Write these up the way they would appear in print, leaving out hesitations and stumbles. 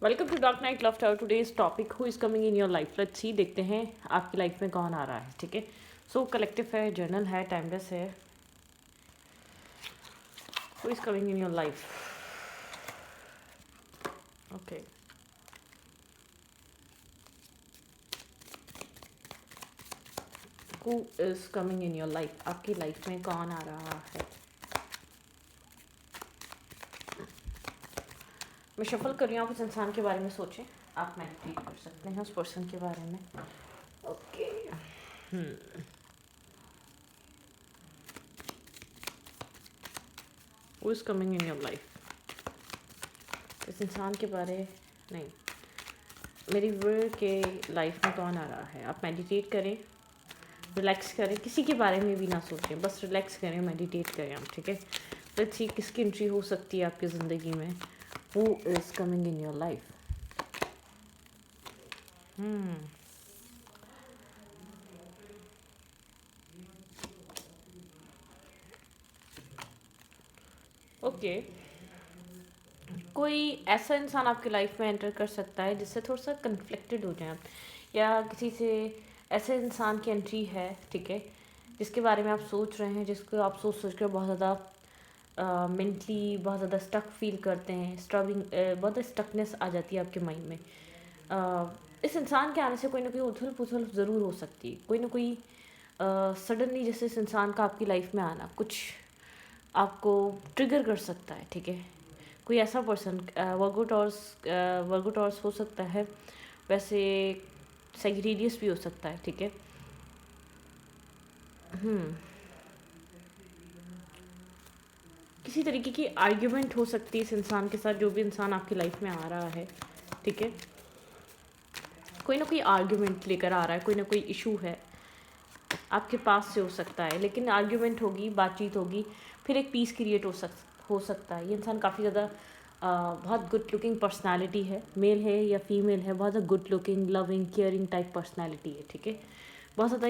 Welcome to dark night love tower. Today's topic who is coming in your life. Let's see, देखते हैं आपकी life में कौन आ रहा है। ठीक है, सो कलेक्टिव है, जर्नल है, टाइमलेस है। Who is coming in your life? Okay, who is coming in your life? आपकी लाइफ में कौन आ रहा है? मैं शफल कर रही हूँ, आप उस इंसान के बारे में सोचें। आप मेडिटेट कर सकते हैं उस पर्सन के बारे में। Okay, who is coming in your life? इस इंसान के बारे नहीं, मेरी वर्ड के लाइफ में कौन आ रहा है? आप मेडिटेट करें, रिलैक्स करें, किसी के बारे में भी ना सोचें, बस रिलैक्स करें, मेडिटेट करें आप। ठीक है, लेट्स सी किसकी एंट्री हो सकती है आपकी ज़िंदगी में। Who is coming in your life? Okay, कोई ऐसा इंसान आपकी लाइफ में एंटर कर सकता है जिससे थोड़ा सा कन्फ्लिक्टेड हो जाए आप, या किसी से ऐसे इंसान की एंट्री है, ठीक है, जिसके बारे में आप सोच रहे हैं, जिसको आप सोच सोच कर बहुत ज़्यादा मेंटली बहुत ज़्यादा स्टक फील करते हैं। बहुत स्टकनेस आ जाती है आपके माइंड में। इस इंसान के आने से कोई ना कोई उथल पुथल ज़रूर हो सकती है। कोई ना कोई सडनली जैसे इस इंसान का आपकी लाइफ में आना कुछ आपको ट्रिगर कर सकता है। ठीक है, कोई ऐसा पर्सन वर्गोटॉर्स हो सकता है, वैसे सेग्रीडियस भी हो सकता है। ठीक है, किसी तरीके की आर्ग्यूमेंट हो सकती है इस इंसान के साथ, जो भी इंसान आपकी लाइफ में आ रहा है। ठीक है, कोई ना कोई आर्ग्यूमेंट लेकर आ रहा है, कोई ना कोई इशू है आपके पास से हो सकता है, लेकिन आर्ग्यूमेंट होगी, बातचीत होगी, फिर एक पीस क्रिएट हो सकता है। ये इंसान काफ़ी ज़्यादा बहुत गुड लुकिंग पर्सनालिटी है, मेल है या फीमेल है, बहुत ज़्यादा good looking, loving, caring type personality है। ठीक है, बहुत ज़्यादा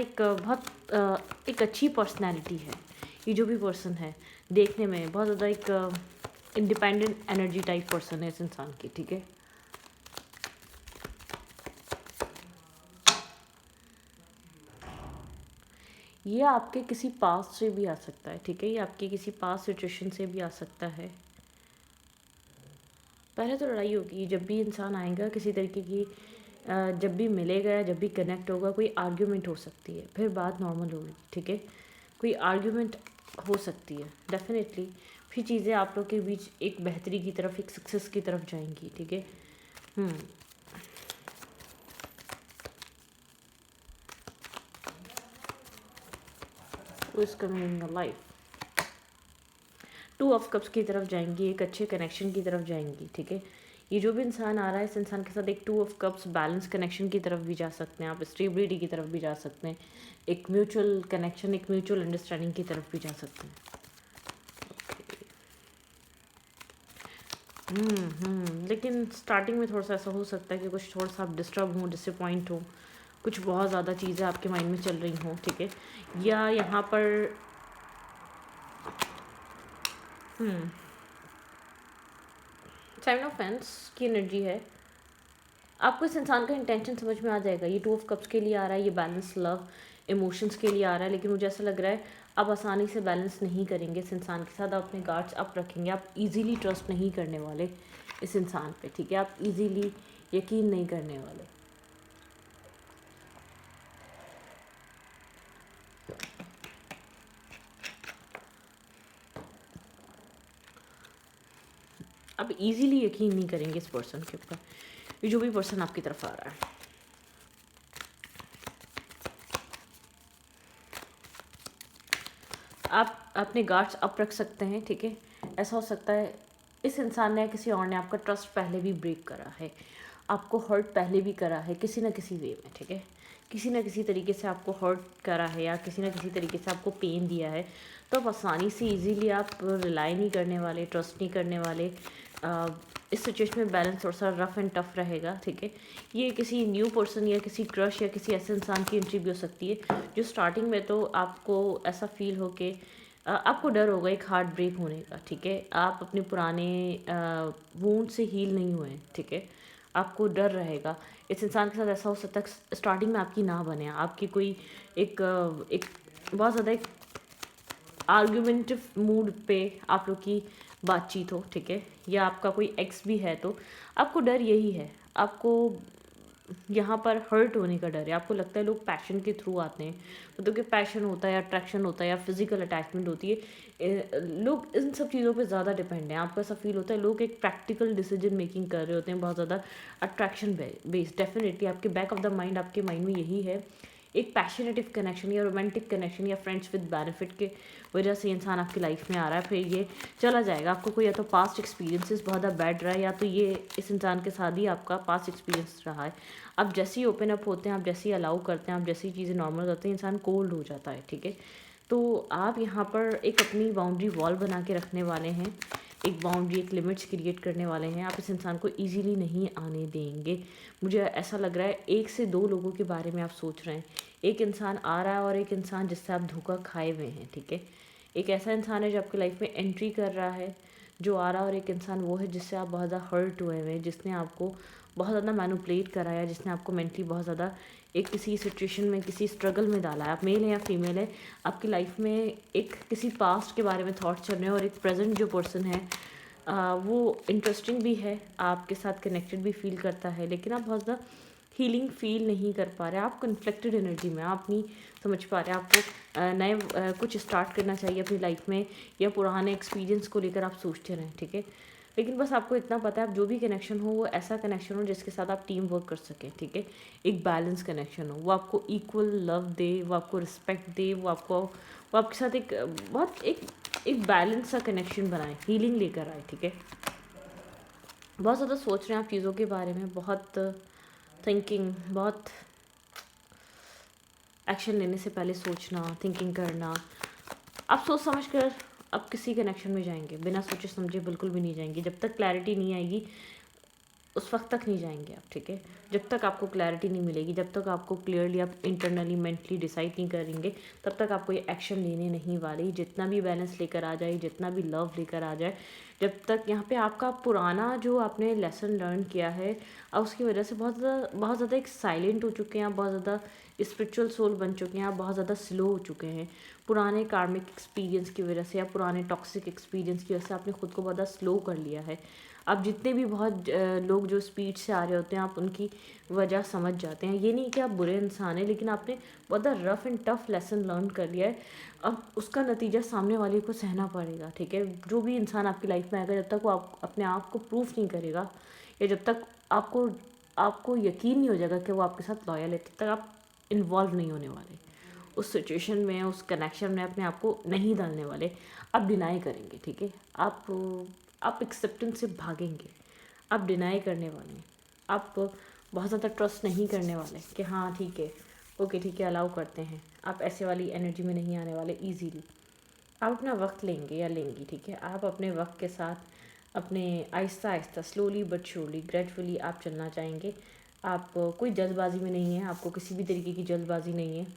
एक अच्छी पर्सनालिटी है। ये जो भी पर्सन है देखने में बहुत ज़्यादा एक इंडिपेंडेंट एनर्जी टाइप पर्सन है इस इंसान की। ठीक है, ये आपके किसी पास्ट से भी आ सकता है। ठीक है, ये आपके किसी पास्ट सिचुएशन से भी आ सकता है। पहले तो लड़ाई होगी जब भी इंसान आएगा किसी तरीके की, जब भी मिलेगा या जब भी कनेक्ट होगा, कोई आर्ग्यूमेंट हो सकती है, फिर बात नॉर्मल होगी। ठीक है, कोई आर्ग्यूमेंट हो सकती है डेफिनेटली, फिर चीज़ें आप लोग के बीच एक बेहतरी की तरफ, एक सक्सेस की तरफ जाएंगी। ठीक है, is coming in your life, two of cups की तरफ जाएंगी, एक अच्छे कनेक्शन की तरफ जाएंगी। ठीक है, ये जो भी इंसान आ रहा है, इस इंसान के साथ एक two of cups balance connection की तरफ भी जा सकते हैं आप, स्टेबिलिटी की तरफ भी जा सकते हैं, एक म्यूचुअल कनेक्शन, एक म्यूचुअल अंडरस्टैंडिंग की तरफ भी जा सकते हैं। लेकिन स्टार्टिंग में थोड़ा सा ऐसा हो सकता है कि कुछ थोड़ा सा आप डिस्टर्ब हो, डिसअपॉइंट हो, कुछ बहुत ज़्यादा चीज़ें आपके माइंड में चल रही हों। ठीक है, या यहाँ पर सेवन ऑफ पेंस की एनर्जी है। आपको इस इंसान का इंटेंशन समझ में आ जाएगा। ये टू ऑफ कप्स के लिए आ रहा है, ये बैलेंस लव इमोशंस के लिए आ रहा है, लेकिन मुझे ऐसा लग रहा है आप आसानी से बैलेंस नहीं करेंगे इस इंसान के साथ। आप अपने गार्ड्स अप रखेंगे, आप इजीली ट्रस्ट नहीं करने वाले इस इंसान पे। ठीक है, आप इजीली यकीन नहीं करने वाले। आप इजीली यकीन नहीं करेंगे इस पर्सन के ऊपर, ये जो भी पर्सन आपकी तरफ आ रहा है। आप अपने गार्ड्स अप रख सकते हैं। ठीक है, ऐसा हो सकता है इस इंसान ने या किसी और ने आपका ट्रस्ट पहले भी ब्रेक करा है, आपको हर्ट पहले भी करा है किसी न किसी वे में। ठीक है, किसी न किसी तरीके से आपको हर्ट करा है या किसी न किसी तरीके से आपको पेन दिया है, तो अब आसानी से इजीली आप रिलाई नहीं करने वाले, ट्रस्ट नहीं करने वाले। इस सिचुएशन में बैलेंस थोड़ा सा रफ एंड टफ रहेगा। ठीक है, ये किसी न्यू पर्सन या किसी क्रश या किसी ऐसे इंसान की एंट्री भी हो सकती है जो स्टार्टिंग में तो आपको ऐसा फील हो कि आपको डर होगा एक हार्ट ब्रेक होने का। ठीक है, आप अपने पुराने वूंड से हील नहीं हुए हैं। ठीक है, आपको डर रहेगा। इस इंसान के साथ ऐसा हो सकता है स्टार्टिंग में आपकी ना बने, आपकी कोई एक बहुत ज़्यादा एक आर्ग्यूमेंटिव मूड पे आप लोग की बातचीत हो, ठीक है, या आपका कोई एक्स भी है तो आपको डर यही है, आपको यहाँ पर हर्ट होने का डर है। आपको लगता है लोग पैशन के थ्रू आते हैं, मतलब कि पैशन होता है या अट्रैक्शन होता है या फिजिकल अटैचमेंट होती है, लोग इन सब चीज़ों पे ज़्यादा डिपेंड हैं। आपको ऐसा फील होता है लोग एक प्रैक्टिकल डिसीजन मेकिंग कर रहे होते हैं, बहुत ज़्यादा अट्रैक्शन बेस्ड। डेफिनेटली आपके बैक ऑफ द माइंड, आपके माइंड में यही है, एक पैशनेटिव कनेक्शन या रोमांटिक कनेक्शन या फ्रेंड्स विद बेनिफिट के वजह से इंसान आपकी लाइफ में आ रहा है, फिर ये चला जाएगा। आपको कोई या तो पास्ट एक्सपीरियंसेस बहुत ज़्यादा बैड रहा है, या तो ये इस इंसान के साथ ही आपका पास्ट एक्सपीरियंस रहा है। आप जैसे ही ओपन अप होते हैं, आप जैसे ही अलाउ करते हैं, आप जैसी चीज़ें नॉर्मल करते हैं, इंसान कोल्ड हो जाता है, ठीक है। तो आप यहाँ पर एक अपनी बाउंड्री वॉल बना के रखने वाले हैं, एक बाउंड्री, एक लिमिट्स क्रिएट करने वाले हैं। आप इस इंसान को ईजिली नहीं आने देंगे। मुझे ऐसा लग रहा है 1 से 2 लोगों के बारे में आप सोच रहे हैं। एक इंसान आ रहा है और एक इंसान जिससे आप धोखा खाए हुए हैं, ठीक है। एक ऐसा इंसान है जो आपकी लाइफ में एंट्री कर रहा है, जो आ रहा है, और एक इंसान वो है जिससे आप बहुत ज़्यादा हर्ट हुए हुए हैं, जिसने आपको बहुत ज़्यादा मैनिपुलेट करा है, जिसने आपको मेंटली बहुत ज़्यादा एक किसी सिचुएशन में, किसी स्ट्रगल में डाला है। आप मेल है या फीमेल है, आपकी लाइफ में एक किसी पास्ट के बारे में थॉट चल रहे हैं, और एक प्रेजेंट जो पर्सन है वो इंटरेस्टिंग भी है, आपके साथ कनेक्टेड भी फील करता है, लेकिन आप बहुत ज़्यादा हीलिंग फील नहीं कर पा रहे। आप कन्फ्लिक्टेड एनर्जी में, आप नहीं समझ पा रहे। आपको नए कुछ स्टार्ट करना चाहिए अपनी लाइफ में, या पुराने एक्सपीरियंस को लेकर आप सोचते रहें, ठीक है। लेकिन बस आपको इतना पता है, आप जो भी कनेक्शन हो वो ऐसा कनेक्शन हो जिसके साथ आप टीम वर्क कर सकें, ठीक है। एक बैलेंस कनेक्शन हो, वो आपको इक्वल लव दे, वो आपको रिस्पेक्ट दे, वो आपके साथ एक बहुत एक बैलेंस सा कनेक्शन बनाए, हीलिंग लेकर आए, ठीक है। बहुत ज़्यादा सोच रहे हैं आप चीज़ों के बारे में, बहुत थिंकिंग, बहुत एक्शन लेने से पहले सोचना, थिंकिंग करना। आप सोच समझ कर आप किसी कनेक्शन में जाएंगे, बिना सोचे समझे बिल्कुल भी नहीं जाएंगे। जब तक क्लैरिटी नहीं आएगी उस वक्त तक नहीं जाएंगे आप, ठीक है। जब तक आपको क्लैरिटी नहीं मिलेगी, जब तक आपको क्लियरली आप इंटरनली मेंटली डिसाइड नहीं करेंगे, तब तक आप कोई एक्शन लेने नहीं वाले। जितना भी बैलेंस लेकर आ जाए, जितना भी लव लेकर आ जाए, जब तक यहाँ पे आपका पुराना जो आपने लेसन लर्न किया है, अब उसकी वजह से बहुत ज़्यादा एक साइलेंट हो चुके हैं आप, बहुत ज़्यादा स्पिरिचुअल सोल बन चुके हैं आप, बहुत ज़्यादा स्लो हो चुके हैं पुराने कार्मिक एक्सपीरियंस की वजह से, या पुराने टॉक्सिक एक्सपीरियंस की वजह से आपने खुद को बहुत ज़्यादा स्लो कर लिया है। अब जितने भी बहुत लोग जो स्पीड से आ रहे होते हैं, आप उनकी वजह समझ जाते हैं। ये नहीं कि आप बुरे इंसान हैं, लेकिन आपने बहुत rough and tough lesson learn कर लिया है। अब उसका नतीजा सामने वाले को सहना पड़ेगा, ठीक है। जो भी इंसान आपकी लाइफ में आएगा, जब तक वो अपने आप को प्रूफ नहीं करेगा, या जब तक आपको आपको यकीन नहीं हो जाएगा कि वो आपके साथ लॉयल है, तब तक आप इन्वॉल्व नहीं होने वाले उस सिचुएशन में, उस कनेक्शन में अपने आप को नहीं डालने वाले। आप डिनाई करेंगे, ठीक है। आप एक्सेप्टेंस से भागेंगे, आप डिनाई करने वाले हैं, आप बहुत ज़्यादा ट्रस्ट नहीं करने वाले कि हाँ ठीक है, ओके ठीक है, अलाउ करते हैं। आप ऐसे वाली एनर्जी में नहीं आने वाले ईजीली। आप अपना वक्त लेंगे या लेंगी, ठीक है। आप अपने वक्त के साथ, अपने Aahista Aahista, slowly but surely, gradually आप चलना चाहेंगे। आप कोई जल्दबाजी में नहीं है, आपको किसी भी तरीके की जल्दबाजी नहीं है,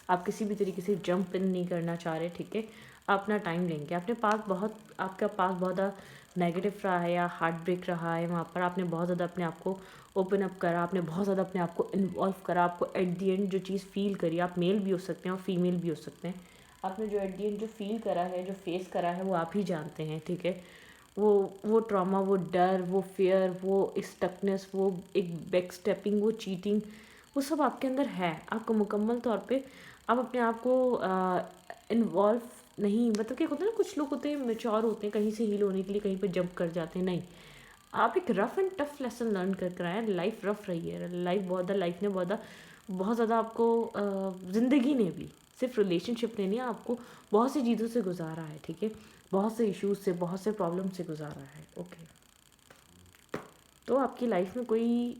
आप किसी भी तरीके से जंप इन नहीं करना चाह रहे, ठीक है। आप अपना टाइम लेंगे। आपका पास बहुत ज़्यादा नेगेटिव रहा है या हार्ट ब्रेक रहा है, वहाँ पर आपने बहुत ज़्यादा अपने आप को ओपन अप करा, आपने बहुत ज़्यादा अपने आप को इन्वॉल्व करा, आपको एट दी एंड जो चीज़ फील करी, आप मेल भी हो सकते हैं और फीमेल भी हो सकते हैं, आपने जो एट दी एंड जो फील करा है, जो फेस करा है, वो आप ही जानते हैं, ठीक है। वो ट्रॉमा, वो डर, वो फियर, वो स्टकनेस, वो एक बैक स्टेपिंग, वो चीटिंग, वो सब आपके अंदर है। आपको मुकम्मल तौर पे आप अपने आप को इन्वॉल्व नहीं, मतलब क्या होता है ना, कुछ लोग होते हैं मेच्योर होते हैं, कहीं से हील होने के लिए कहीं पे जंप कर जाते हैं, नहीं। आप एक rough and tough lesson learn कर आए। लाइफ रफ रही है, लाइफ ने बहुत ज़्यादा आपको ज़िंदगी ने भी, सिर्फ रिलेशनशिप ने नहीं, आपको बहुत सी चीज़ों से गुजारा है, ठीक है। बहुत से इश्यूज से, बहुत से प्रॉब्लम से गुजारा है, ओके। तो आपकी लाइफ में कोई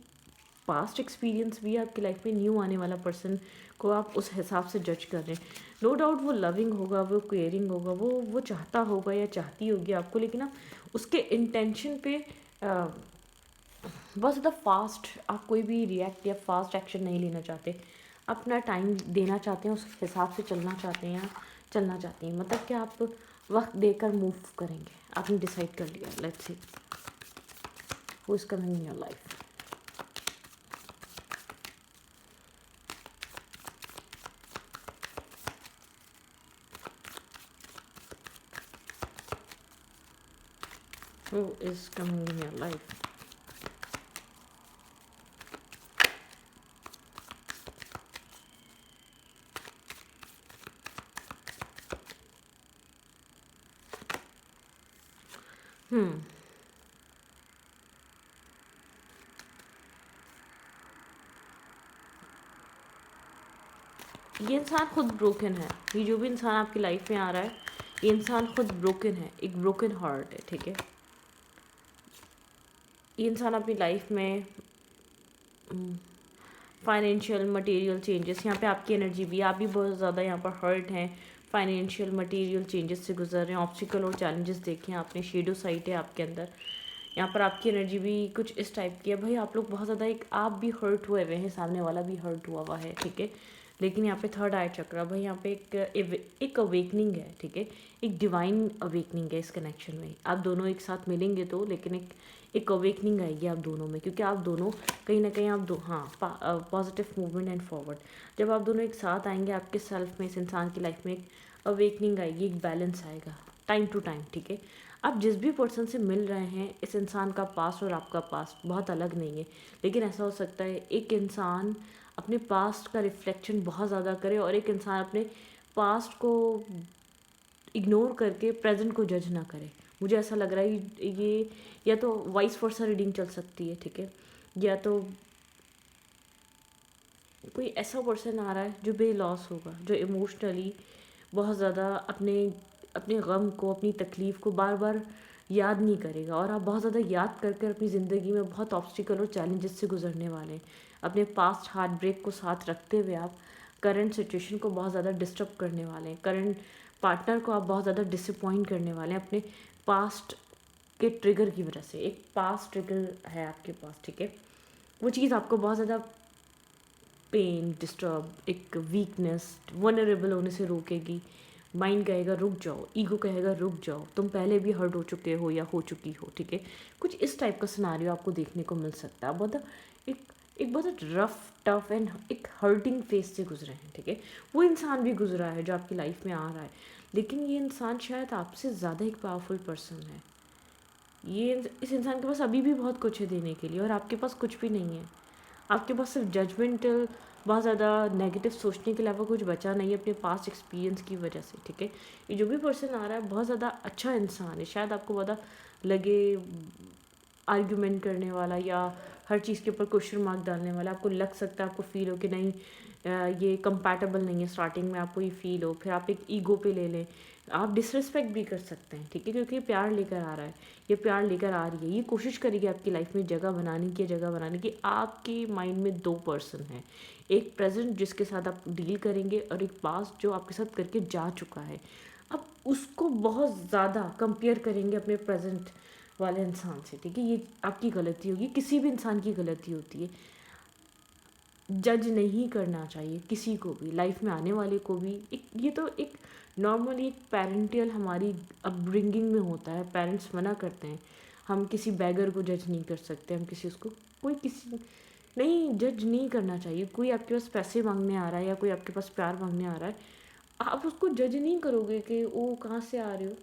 पास्ट एक्सपीरियंस भी है, आपकी लाइफ में न्यू आने वाला पर्सन को आप उस हिसाब से जज कर रहे हैं। नो डाउट वो लविंग होगा, वो केयरिंग होगा, वो चाहता होगा या चाहती होगी आपको, लेकिन आप उसके इंटेंशन पे बहुत ज़्यादा फास्ट आप कोई भी रिएक्ट या फास्ट एक्शन नहीं लेना चाहते। अपना टाइम देना चाहते हैं, उस हिसाब से चलना चाहते हैं, या चलना चाहती हैं, मतलब कि आप वक्त देकर मूव करेंगे। आपने डिसाइड कर लिया, let's see who is coming in your life. Who is coming in your life? Hmm. ये इंसान खुद ब्रोकन है। ये जो भी इंसान आपकी लाइफ में आ रहा है, ये इंसान खुद ब्रोकन है, एक ब्रोकन हार्ट है, ठीक है। ये इंसान अपनी लाइफ में फाइनेंशियल मटेरियल चेंजेस, यहाँ पे आपकी एनर्जी भी, आप भी बहुत ज़्यादा यहाँ पर हर्ट हैं, फाइनेंशियल मटेरियल चेंजेस से गुजर रहे हैं, ऑब्स्टिकल और चैलेंजेस देखे हैं आपने, शेडो साइड है आपके अंदर। यहाँ पर आपकी एनर्जी भी कुछ इस टाइप की है, भाई आप लोग बहुत ज़्यादा, एक आप भी हर्ट हुए हुए हैं, सामने वाला भी हर्ट हुआ हुआ है, ठीक है। लेकिन यहाँ पे थर्ड आई चक्र, भाई यहाँ पे एक अवेकनिंग है, ठीक है। एक डिवाइन अवेकनिंग है इस कनेक्शन में। आप दोनों एक साथ मिलेंगे तो, लेकिन एक अवेकनिंग आएगी आप दोनों में, क्योंकि आप दोनों कहीं ना कहीं आप दो, हाँ, पॉजिटिव मूवमेंट एंड फॉरवर्ड। जब आप दोनों एक साथ आएंगे आपके सेल्फ में, इस इंसान की लाइफ में एक अवेकनिंग आएगी, एक बैलेंस आएगा टाइम टू टाइम, ठीक है। आप जिस भी पर्सन से मिल रहे हैं, इस इंसान का पास्ट और आपका पास्ट बहुत अलग नहीं है, लेकिन ऐसा हो सकता है एक इंसान अपने पास्ट का रिफ्लेक्शन बहुत ज़्यादा करे और एक इंसान अपने पास्ट को इग्नोर करके प्रेजेंट को जज ना करे। मुझे ऐसा लग रहा है ये या तो वाइस वर्सा रीडिंग चल सकती है, ठीक है। या तो कोई ऐसा पर्सन आ रहा है जो बेलॉस होगा, जो इमोशनली बहुत ज़्यादा अपने अपने गम को, अपनी तकलीफ़ को बार बार याद नहीं करेगा, और आप बहुत ज़्यादा याद कर कर अपनी ज़िंदगी में बहुत ऑब्स्टिकल और चैलेंजेस से गुजरने वाले हैं। अपने पास्ट हार्ट ब्रेक को साथ रखते हुए आप करंट सिचुएशन को बहुत ज़्यादा डिस्टर्ब करने वाले हैं, करंट पार्टनर को आप बहुत ज़्यादा डिसअपॉइंट करने वाले हैं अपने पास्ट के ट्रिगर की वजह से। एक पास्ट ट्रिगर है आपके पास, ठीक है। वो चीज़ आपको बहुत ज़्यादा पेन, डिस्टर्ब, एक वीकनेस, वनरेबल होने से रोकेगी। माइंड कहेगा रुक जाओ, ईगो कहेगा रुक जाओ, तुम पहले भी हर्ट हो चुके हो या हो चुकी हो, ठीक है। कुछ इस टाइप का सिनारियो आपको देखने को मिल सकता है। बहुत एक एक बहुत रफ टफ एंड एक हर्टिंग फेज से गुजरे हैं, ठीक है। वो इंसान भी गुजरा है जो आपकी लाइफ में आ रहा है, लेकिन ये इंसान शायद आपसे ज़्यादा एक पावरफुल पर्सन है। ये इस इंसान के पास अभी भी बहुत कुछ है देने के लिए, और आपके पास कुछ भी नहीं है। आपके पास सिर्फ जजमेंटल, बहुत ज़्यादा नेगेटिव सोचने के अलावा कुछ बचा नहीं है अपने पास्ट एक्सपीरियंस की वजह से, ठीक है। ये जो भी पर्सन आ रहा है बहुत ज़्यादा अच्छा इंसान है, शायद आपको ज़्यादा लगे आर्ग्यूमेंट करने वाला या हर चीज़ के ऊपर क्वेश्चन मार्क डालने वाला। आपको लग सकता है, आपको फील हो कि नहीं ये कंपैटिबल नहीं है, स्टार्टिंग में आपको ये फील हो, फिर आप एक ईगो पे ले लें, आप डिसरिस्पेक्ट भी कर सकते हैं, ठीक है। क्योंकि ये प्यार लेकर आ रहा है, ये प्यार लेकर आ रही है, ये कोशिश करेगी आपकी लाइफ में जगह बनाने की। आपके माइंड में दो पर्सन हैं, एक प्रेजेंट जिसके साथ आप डील करेंगे, और एक पास्ट जो आपके साथ करके जा चुका है। अब उसको बहुत ज़्यादा कंपेयर करेंगे अपने प्रेजेंट वाले इंसान से, ठीक है। ये आपकी गलती होगी, किसी भी इंसान की गलती होती है। जज नहीं करना चाहिए किसी को भी, लाइफ में आने वाले को भी। एक ये तो एक नॉर्मली एक पेरेंटियल हमारी अपब्रिंगिंग में होता है, पेरेंट्स मना करते हैं। हम किसी बैगर को जज नहीं कर सकते, हम किसी उसको कोई किसी नहीं जज नहीं करना चाहिए। कोई आपके पास पैसे मांगने आ रहा है या कोई आपके पास प्यार मांगने आ रहा है, आप उसको जज नहीं करोगे कि वो कहाँ से आ रहे हो,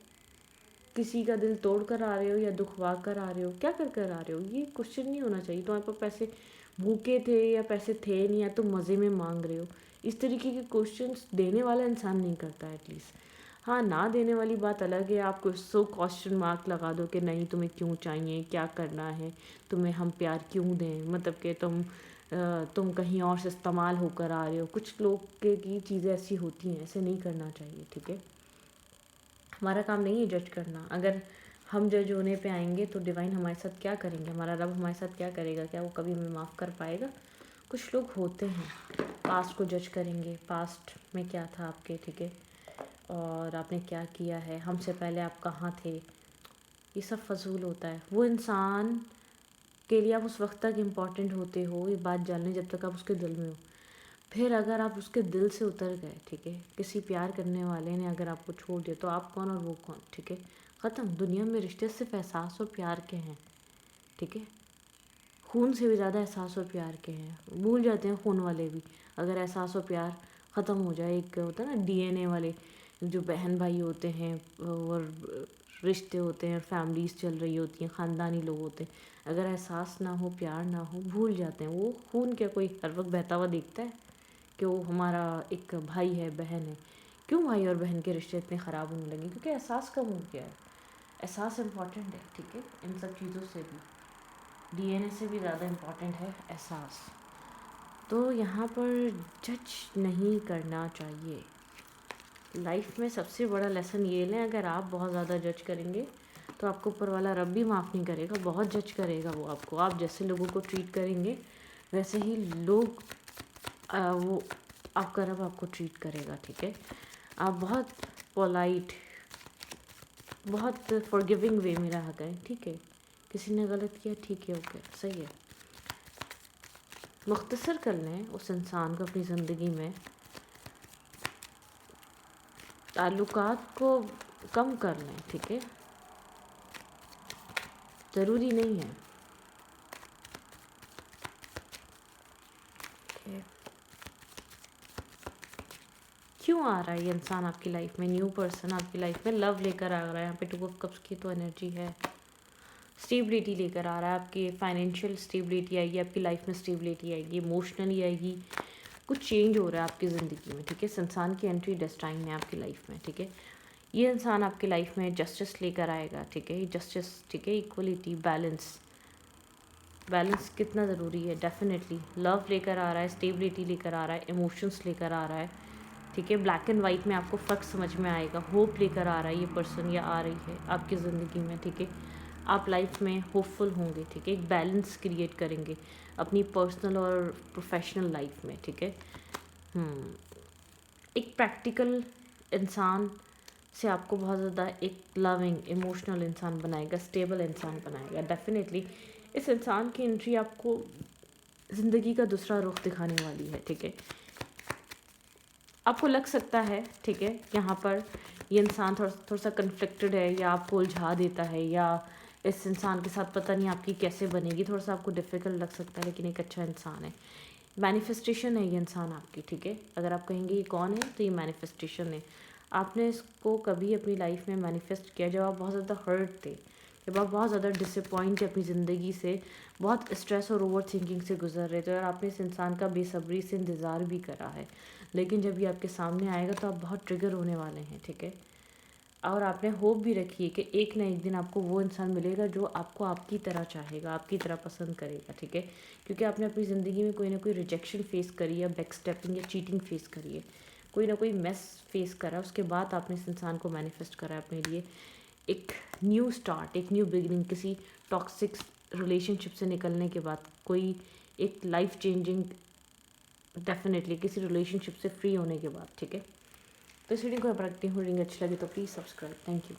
किसी का दिल तोड़ कर आ रहे हो या दुखवा कर आ रहे हो, क्या कर कर आ रहे हो। ये क्वेश्चन नहीं होना चाहिए। तुम्हारे पास पैसे भूखे थे या पैसे थे नहीं, या तुम मज़े में मांग रहे हो, इस तरीके के क्वेश्चंस देने वाला इंसान नहीं करता एटलीस्ट। हाँ, ना देने वाली बात अलग है, आप सो क्वेश्चन मार्क लगा दो कि नहीं तुम्हें क्यों चाहिए, क्या करना है, तुम्हें हम प्यार क्यों दें, मतलब कि तुम कहीं और से इस्तेमाल होकर आ रहे हो। कुछ लोग के की चीज़ें ऐसी होती हैं, ऐसे नहीं करना चाहिए, ठीक है। हमारा काम नहीं है जज करना। अगर हम जज होने पे आएंगे तो डिवाइन हमारे साथ क्या करेंगे, हमारा रब हमारे साथ क्या करेगा, क्या वो कभी हमें माफ़ कर पाएगा। कुछ लोग होते हैं पास्ट को जज करेंगे, पास्ट में क्या था आपके, ठीक है, और आपने क्या किया है, हमसे पहले आप कहाँ थे। ये सब फजूल होता है। वो इंसान के लिए आप उस वक्त तक इम्पॉर्टेंट होते हो, ये बात जानने, जब तक आप उसके दिल में हो। फिर अगर आप उसके दिल से उतर गए, ठीक है, किसी प्यार करने वाले ने अगर आपको छोड़ दिया, तो आप कौन और वो कौन, ठीक है। ख़त्म। दुनिया में रिश्ते सिर्फ एहसास और प्यार के हैं, ठीक है। खून से भी ज़्यादा एहसास और प्यार के हैं। भूल जाते हैं खून वाले भी, अगर एहसास और प्यार ख़त्म हो जाए। एक होता है ना डीएनए वाले जो बहन भाई होते हैं, और रिश्ते होते हैं, फैमिलीज़ चल रही होती हैं, ख़ानदानी लोग होते हैं, अगर एहसास ना हो, प्यार ना हो, भूल जाते हैं। वो खून क्या कोई हर वक्त बहता हुआ देखता है कि वो हमारा एक भाई है, बहन है। क्यों भाई और बहन के रिश्ते इतने ख़राब होने लगे? क्योंकि एहसास कम हो गया है। एहसास इम्पॉर्टेंट है, ठीक है, इन सब चीज़ों से भी, डीएनए से भी ज़्यादा इम्पॉर्टेंट है एहसास। तो यहाँ पर जज नहीं करना चाहिए। लाइफ में सबसे बड़ा लेसन ये लें, अगर आप बहुत ज़्यादा जज करेंगे तो आपको ऊपर वाला रब भी माफ़ नहीं करेगा, बहुत जज करेगा वो आपको। आप जैसे लोगों को ट्रीट करेंगे वैसे ही लोग वो आपका रब आपको ट्रीट करेगा, ठीक है। आप बहुत पोलाइट, बहुत फॉरगिविंग वे में रहा करें, ठीक है। किसी ने गलत किया, ठीक है, ओके, सही है। मुख्तसर कर लें उस इंसान को अपनी ज़िंदगी में, ताल्लुकात को कम कर लें, ठीक है। ज़रूरी नहीं है। Okay. क्यों आ रहा है ये इंसान आपकी लाइफ में, न्यू पर्सन आपकी लाइफ में लव लेकर आ रहा है? यहाँ पे टू ऑफ कप्स की तो एनर्जी है, स्टेबिलिटी लेकर आ रहा है, आपकी फाइनेंशियल स्टेबिलिटी आएगी, आपकी लाइफ में स्टेबिलिटी आएगी, इमोशनली आएगी, कुछ चेंज हो रहा है आपकी ज़िंदगी में, ठीक है। इस इंसान की एंट्री डेस्टाइन है आपकी लाइफ में, ठीक है। ये इंसान आपकी लाइफ में जस्टिस लेकर आएगा, ठीक है, जस्टिस, ठीक है, इक्वलिटी, बैलेंस। बैलेंस कितना ज़रूरी है, डेफिनेटली। लव लेकर आ रहा है, स्टेबिलिटी लेकर आ रहा है, इमोशंस लेकर आ रहा है, ठीक है। ब्लैक एंड वाइट में आपको फ़र्क समझ में आएगा। होप लेकर आ रहा है ये पर्सन या आ रही है आपकी ज़िंदगी में, ठीक है। आप लाइफ में होपफुल होंगे, ठीक है। एक बैलेंस क्रिएट करेंगे अपनी पर्सनल और प्रोफेशनल लाइफ में, ठीक है। एक प्रैक्टिकल इंसान से आपको बहुत ज़्यादा एक लविंग, इमोशनल इंसान बनाएगा, स्टेबल इंसान बनाएगा, डेफिनेटली। इस इंसान की एंट्री आपको ज़िंदगी का दूसरा रुख दिखाने वाली है, ठीक है। आपको लग सकता है, ठीक है, यहाँ पर ये इंसान थोड़ा थोड़ा सा कन्फ्लिक्टेड है, या आपको उलझा देता है, या इस इंसान के साथ पता नहीं आपकी कैसे बनेगी, थोड़ा सा आपको डिफ़िकल्ट लग सकता है, लेकिन एक अच्छा इंसान है। मैनिफेस्टेशन है ये इंसान आपकी, ठीक है। अगर आप कहेंगे ये कौन है, तो ये मैनिफेस्टेशन है। आपने इसको कभी अपनी लाइफ में मैनिफेस्ट किया जब आप बहुत ज़्यादा हर्ट थे, जब आप बहुत ज़्यादा डिसअपॉइंट थे अपनी ज़िंदगी से, बहुत स्ट्रेस और ओवर थिंकिंग से गुजर रहे थे, और आपने इस इंसान का बेसब्री से इंतज़ार भी करा है, लेकिन जब ये आपके सामने आएगा तो आप बहुत ट्रिगर होने वाले हैं, ठीक है। और आपने होप भी रखी है कि एक ना एक दिन आपको वो इंसान मिलेगा जो आपको आपकी तरह चाहेगा, आपकी तरह पसंद करेगा, ठीक है। क्योंकि आपने अपनी ज़िंदगी में कोई ना कोई रिजेक्शन फेस करी है, बैक स्टेपिंग या चीटिंग फेस करी है, कोई ना कोई मेस फेस करा, उसके बाद आपने इस इंसान को मैनिफेस्ट करा है अपने लिए। एक न्यू स्टार्ट, एक न्यू बिगिनिंग, किसी टॉक्सिक रिलेशनशिप से निकलने के बाद, कोई एक लाइफ चेंजिंग, डेफिनेटली किसी रिलेशनशिप से फ्री होने के बाद, ठीक है। तो इस वीडियो को रखती हूँ, रिंग अच्छी लगी तो प्लीज़ सब्सक्राइब। Thank you.